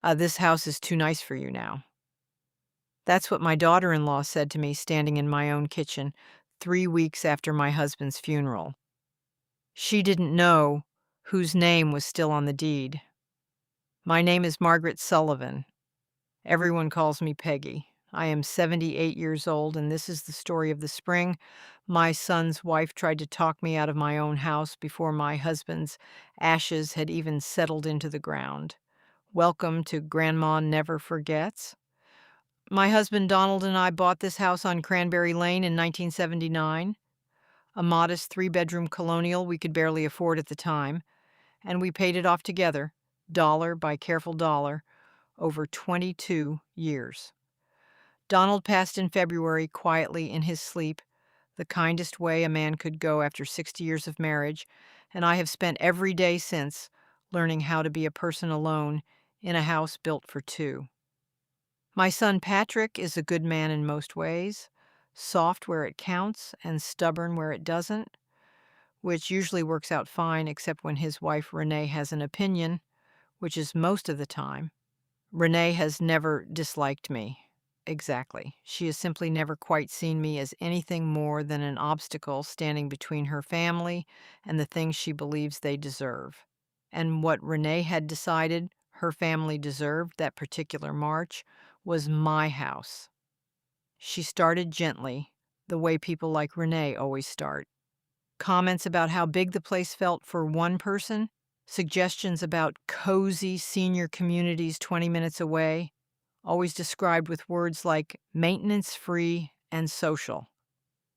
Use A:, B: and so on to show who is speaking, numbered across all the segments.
A: This house is too nice for you now." That's what my daughter-in-law said to me standing in my own kitchen 3 weeks after my husband's funeral. She didn't know whose name was still on the deed. My name is Margaret Sullivan. Everyone calls me Peggy. I am 78 years old, and this is the story of the spring. My son's wife tried to talk me out of my own house before my husband's ashes had even settled into the ground. Welcome to Grandma Never Forgets. My husband Donald and I bought this house on Cranberry Lane in 1979, a modest 3-bedroom colonial we could barely afford at the time, and we paid it off together, dollar by careful dollar, over 22 years. Donald passed in February quietly in his sleep, the kindest way a man could go after 60 years of marriage, and I have spent every day since learning how to be a person alone in a house built for two. My son Patrick is a good man in most ways, soft where it counts and stubborn where it doesn't, which usually works out fine except when his wife Renee has an opinion, which is most of the time. Renee has never disliked me. Exactly. She has simply never quite seen me as anything more than an obstacle standing between her family and the things she believes they deserve. And what Renee had decided her family deserved that particular March was my house. She started gently, the way people like Renee always start. Comments about how big the place felt for one person, suggestions about cozy senior communities 20 minutes away, always described with words like maintenance-free and social.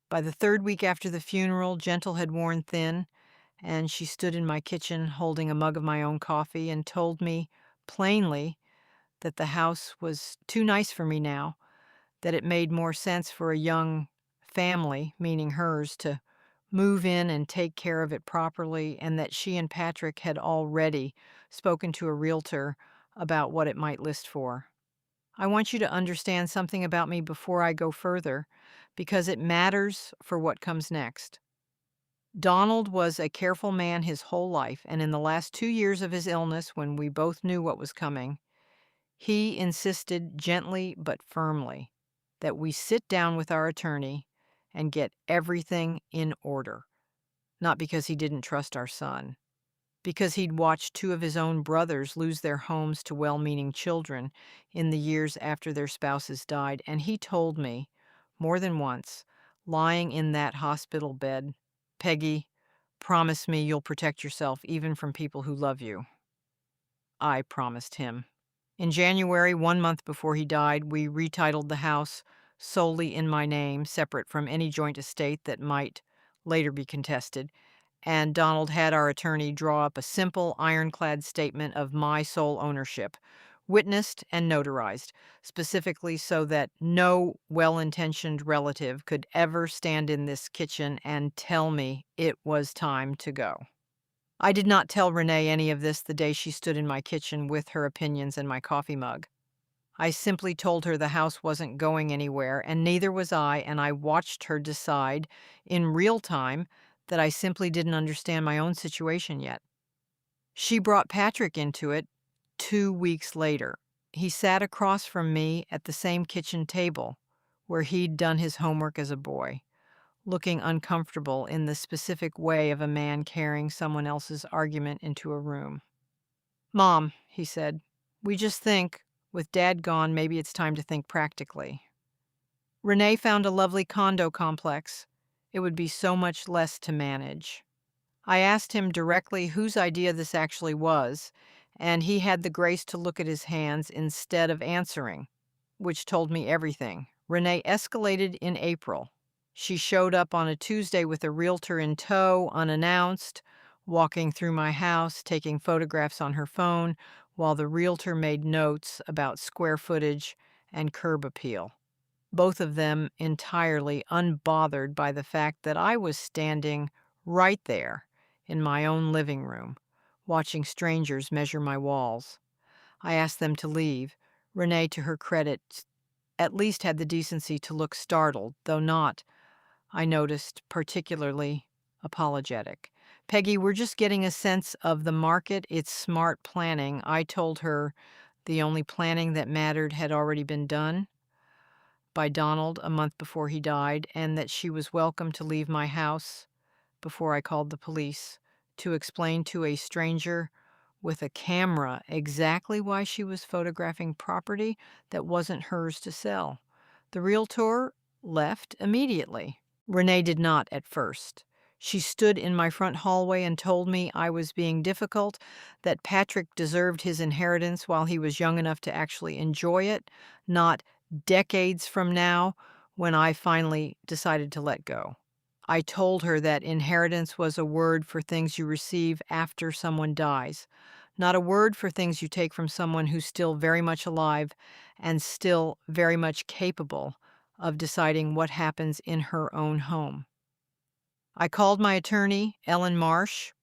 A: By the third week after the funeral, Gentle had worn thin, and she stood in my kitchen holding a mug of my own coffee and told me plainly that the house was too nice for me now, that it made more sense for a young family, meaning hers, to move in and take care of it properly, and that she and Patrick had already spoken to a realtor about what it might list for. I want you to understand something about me before I go further, because it matters for what comes next. Donald was a careful man his whole life, and in the last 2 years of his illness, when we both knew what was coming, he insisted gently but firmly that we sit down with our attorney and get everything in order. Not because he didn't trust our son, because he'd watched 2 of his own brothers lose their homes to well-meaning children in the years after their spouses died, and he told me, more than once, lying in that hospital bed, "Peggy, promise me you'll protect yourself even from people who love you." I promised him. In January, 1 month before he died, we retitled the house solely in my name, separate from any joint estate that might later be contested, and Donald had our attorney draw up a simple, ironclad statement of my sole ownership, witnessed and notarized, specifically so that no well-intentioned relative could ever stand in this kitchen and tell me it was time to go. I did not tell Renee any of this the day she stood in my kitchen with her opinions and my coffee mug. I simply told her the house wasn't going anywhere, and neither was I, and I watched her decide in real time that I simply didn't understand my own situation yet. She brought Patrick into it 2 weeks later. He sat across from me at the same kitchen table where he'd done his homework as a boy, looking uncomfortable in the specific way of a man carrying someone else's argument into a room. "Mom," he said, "we just think, with Dad gone, maybe it's time to think practically. Renee found a lovely condo complex. It would be so much less to manage." I asked him directly whose idea this actually was, and he had the grace to look at his hands instead of answering, which told me everything. Renee escalated in April. She showed up on a Tuesday with a realtor in tow, unannounced, walking through my house, taking photographs on her phone, while the realtor made notes about square footage and curb appeal. Both of them entirely unbothered by the fact that I was standing right there in my own living room, watching strangers measure my walls. I asked them to leave. Renee, to her credit, at least had the decency to look startled, though not, I noticed, particularly apologetic. "Peggy, we're just getting a sense of the market. It's smart planning." I told her The only planning that mattered had already been done by Donald a month before he died, and that she was welcome to leave my house before I called the police to explain to a stranger with a camera exactly why she was photographing property that wasn't hers to sell. The realtor left immediately. Renee did not at first. She stood in my front hallway and told me I was being difficult, that Patrick deserved his inheritance while he was young enough to actually enjoy it, not decades from now when I finally decided to let go. I told her that inheritance was a word for things you receive after someone dies, not a word for things you take from someone who's still very much alive and still very much capable of deciding what happens in her own home. I called my attorney, Ellen Marsh,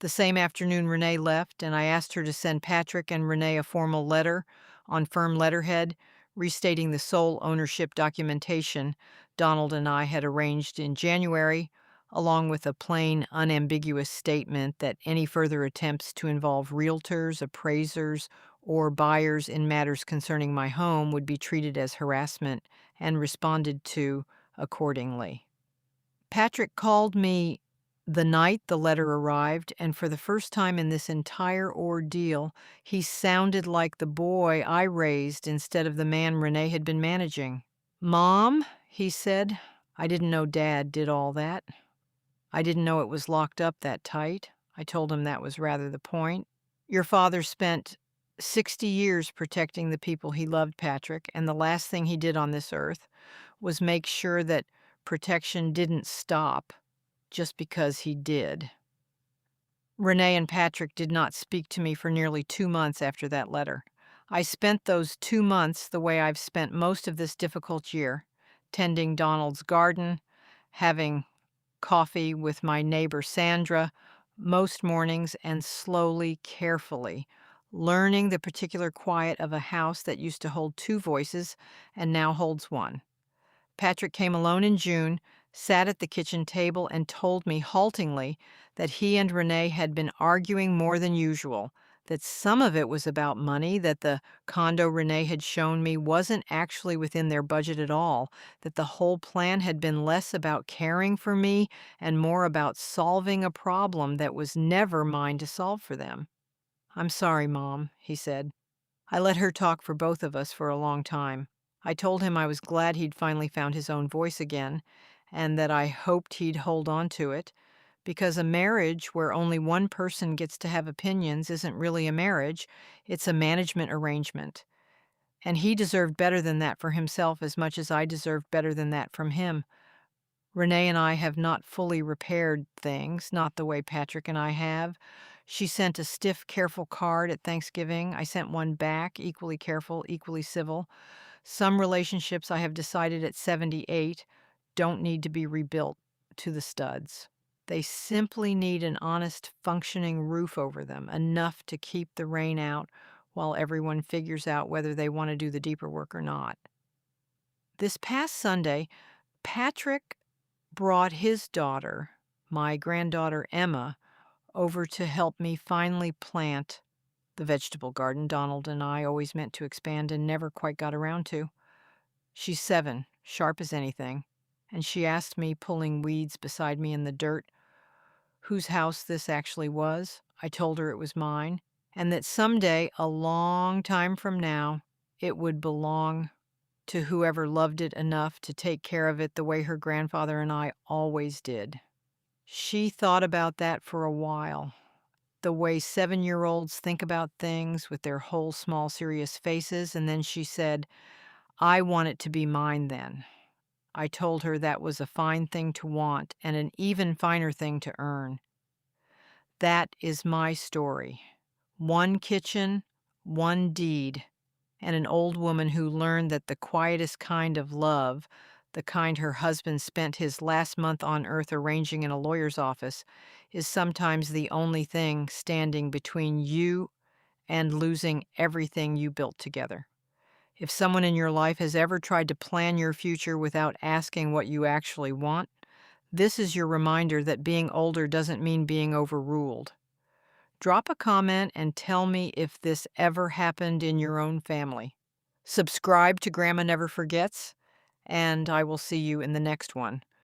A: the same afternoon Renee left, and I asked her to send Patrick and Renee a formal letter on firm letterhead restating the sole ownership documentation Donald and I had arranged in January, along with a plain, unambiguous statement that any further attempts to involve realtors, appraisers, or buyers in matters concerning my home would be treated as harassment and responded to accordingly. Patrick called me the night the letter arrived, and for the first time in this entire ordeal, he sounded like the boy I raised instead of the man Renee had been managing. "Mom," he said, "I didn't know Dad did all that. I didn't know it was locked up that tight." I told him that was rather the point. "Your father spent 60 years protecting the people he loved, Patrick, and the last thing he did on this earth was make sure that protection didn't stop just because he did." Renee and Patrick did not speak to me for nearly 2 months after that letter. I spent those 2 months the way I've spent most of this difficult year, tending Donald's garden, having coffee with my neighbor Sandra most mornings, and slowly, carefully learning the particular quiet of a house that used to hold 2 voices and now holds 1. Patrick came alone in June, sat at the kitchen table, and told me haltingly that he and Renee had been arguing more than usual, that some of it was about money, that the condo Renee had shown me wasn't actually within their budget at all, that the whole plan had been less about caring for me and more about solving a problem that was never mine to solve for them. "I'm sorry, Mom," he said. I let her talk for both of us for a long time. I told him I was glad he'd finally found his own voice again, and that I hoped he'd hold on to it, because a marriage where only one person gets to have opinions isn't really a marriage, it's a management arrangement. And he deserved better than that for himself as much as I deserved better than that from him. Renee and I have not fully repaired things, not the way Patrick and I have. She sent a stiff, careful card at Thanksgiving. I sent one back, equally careful, equally civil. Some relationships I have decided at 78 don't need to be rebuilt to the studs. They simply need an honest, functioning roof over them, enough to keep the rain out while everyone figures out whether they want to do the deeper work or not. This past Sunday, Patrick brought his daughter, my granddaughter Emma, over to help me finally plant the vegetable garden Donald and I always meant to expand and never quite got around to. She's 7, sharp as anything, and she asked me, pulling weeds beside me in the dirt, whose house this actually was. I told her it was mine, and that someday, a long time from now, it would belong to whoever loved it enough to take care of it the way her grandfather and I always did. She thought about that for a while, the way 7-year-olds think about things with their whole small serious faces, and then she said, "I want it to be mine then." I told her that was a fine thing to want and an even finer thing to earn. That is my story. One kitchen, one deed, and an old woman who learned that the quietest kind of love, the kind her husband spent his last month on earth arranging in a lawyer's office, is sometimes the only thing standing between you and losing everything you built together. If someone in your life has ever tried to plan your future without asking what you actually want, this is your reminder that being older doesn't mean being overruled. Drop a comment and tell me if this ever happened in your own family. Subscribe to Grandma Never Forgets, and I will see you in the next one.